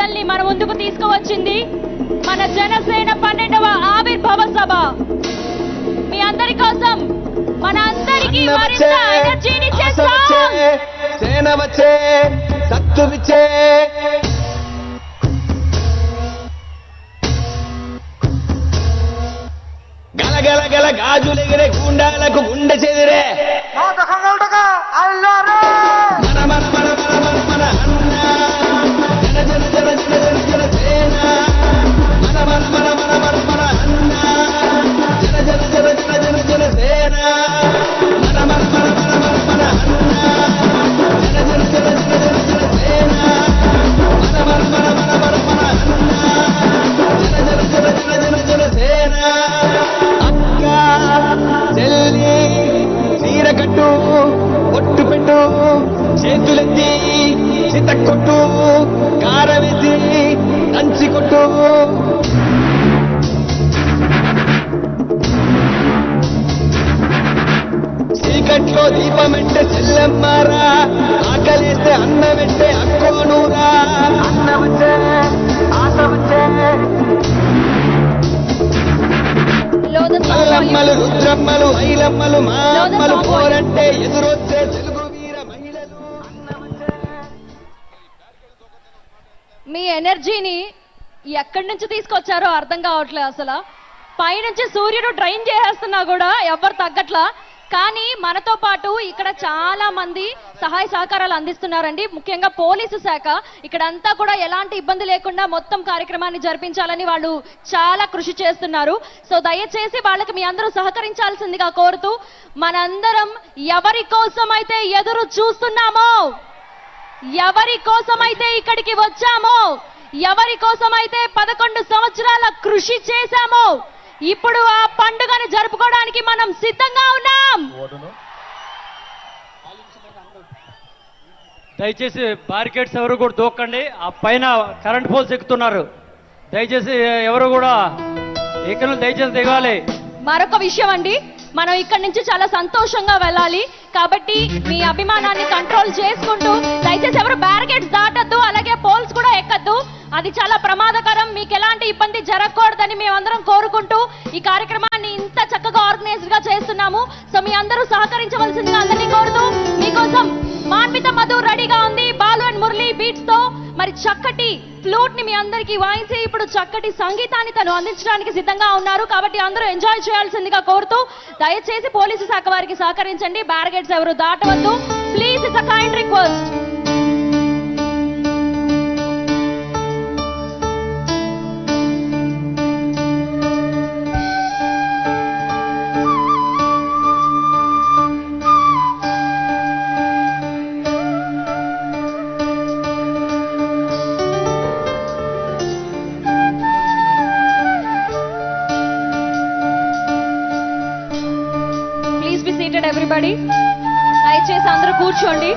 పిల్లల్ని మన ముందుకు తీసుకువచ్చింది మన జనసేన 12వ ఆవిర్భావ సభ. మీ అందరి కోసం మన అందరికీ మరింత ఎనర్జీని చేస్తాం. సేన వచ్చే సత్తు విచ్చే గలగల గల గాజులెగిరే గుండాలకు గుండె చెదిరే మన మన మన మన మన మన అన్న జన జన జన జన జన జన సేన మన మన మన మన మన మన అన్న జన జన జన జన జన జన సేన మన మన మన మన మన మన అన్న జన జన జన జన జన జన సేన మన మన మన మన మన మన అన్న జన జన జన జన జన జన సేన అక్క చెల్లి చీర కట్టు ఒట్టు పెట్టు చేతులెత్తి చిత కొట్టు కారవేసి దంచి కొట్టు చీకట్లో దీపమెంటే చెల్లెమ్మారా ఆకలేస్తే అన్నమెంటే అక్కోనూరా అన్నమంటే ఆశ వచ్చే అల్లమ్మలు రుద్రమ్మలు ఐలమ్మలు మామ్మలు పోరంటే ఎదురొచ్చే తెలుగు వీర మహిళలు. మీ ఎనర్జీని ఎక్కడి నుంచి తీసుకొచ్చారో అర్థం కావట్లేదు. అసలు పైనుంచి సూర్యుడు డ్రైన్ చేసేస్తున్నా కూడా ఎవరు తగ్గట్లా. కానీ మనతో పాటు ఇక్కడ చాలా మంది సహాయ సహకారాలు అందిస్తున్నారండి. ముఖ్యంగా పోలీసు శాఖ ఇక్కడంతా కూడా ఎలాంటి ఇబ్బంది లేకుండా మొత్తం కార్యక్రమాన్ని జరిపించాలని వాళ్ళు చాలా కృషి చేస్తున్నారు. సో దయచేసి వాళ్ళకి మీ అందరూ సహకరించాల్సిందిగా కోరుతూ మనందరం ఎవరి కోసమైతే ఎదురు చూస్తున్నామో, ఎవరి కోసమైతే ఇక్కడికి వచ్చామో, ఎవరి కోసమైతే 11 సంవత్సరాల కృషి చేశామో, ఇప్పుడు ఆ పండుగను జరుపుకోవడానికి మనం సిద్ధంగా ఉన్నాం. దయచేసి బారికేడ్స్ ఎవరు కూడా దూకండి. ఆ పైన కరెంట్ పోల్స్ ఎక్కుతున్నారు. దయచేసి ఎవరు కూడా ఎక్కడ దయచేసి దిగాలి. మరొక విషయం అండి, మనం ఇక్కడి నుంచి చాలా సంతోషంగా వెళ్ళాలి కాబట్టి మీ అభిమానాన్ని కంట్రోల్ చేసుకుంటూ దయచేసి ఎవరు బ్యారికేడ్స్ దాటద్దు, అలాగే పోల్స్ కూడా ఎక్కద్దు. అది చాలా ప్రమాదకరం. మీకు ఎలాంటి ఇబ్బంది జరగకూడదని మేమందరం కోరుకుంటూ ఈ కార్యక్రమాన్ని ఇంత చక్కగా ఆర్గనైజ్ గా చేస్తున్నాము. సో మీ అందరూ సహకరించవలసిందిగా అందరినీ కోరుతూ మీకోసం మాన్విత మధు రెడీగా ఉంది బాలు అండ్ మురళి బీట్స్ తో. మరి చక్కటి ఫ్లూట్ ని మీ అందరికీ వాయించి ఇప్పుడు చక్కటి సంగీతాన్ని తను అందించడానికి సిద్ధంగా ఉన్నారు. కాబట్టి అందరూ ఎంజాయ్ చేయాల్సిందిగా కోరుతూ దయచేసి పోలీసు శాఖ వారికి సహకరించండి. బ్యారికేడ్స్ ఎవరు దాటవద్దు please, it's a kind request. Everybody దయచేసి అందరూ కూర్చోండి.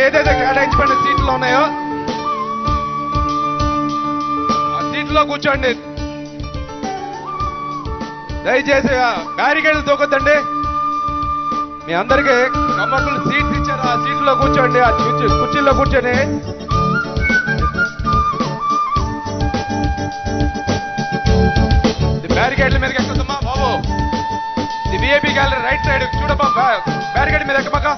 ఏదైతే కేటాయించబడిన సీట్లు ఉన్నాయో ఆ సీట్లో కూర్చోండి. దయచేసి బ్యారికేడ్లు దూకొద్దండి. మీ అందరికీ కంఫర్టబుల్ సీట్స్ ఇచ్చారు, ఆ సీట్లో కూర్చోండి, ఆ కుర్చీల్లో కూర్చొని. బ్యారికేడ్ల మీదకి ఎక్కుతామా బాబు? ఇది విఐపి గ్యాలరీ రైట్ సైడ్ చూడమ్మా, బ్యారికేడ్ మీద ఎక్కమాక.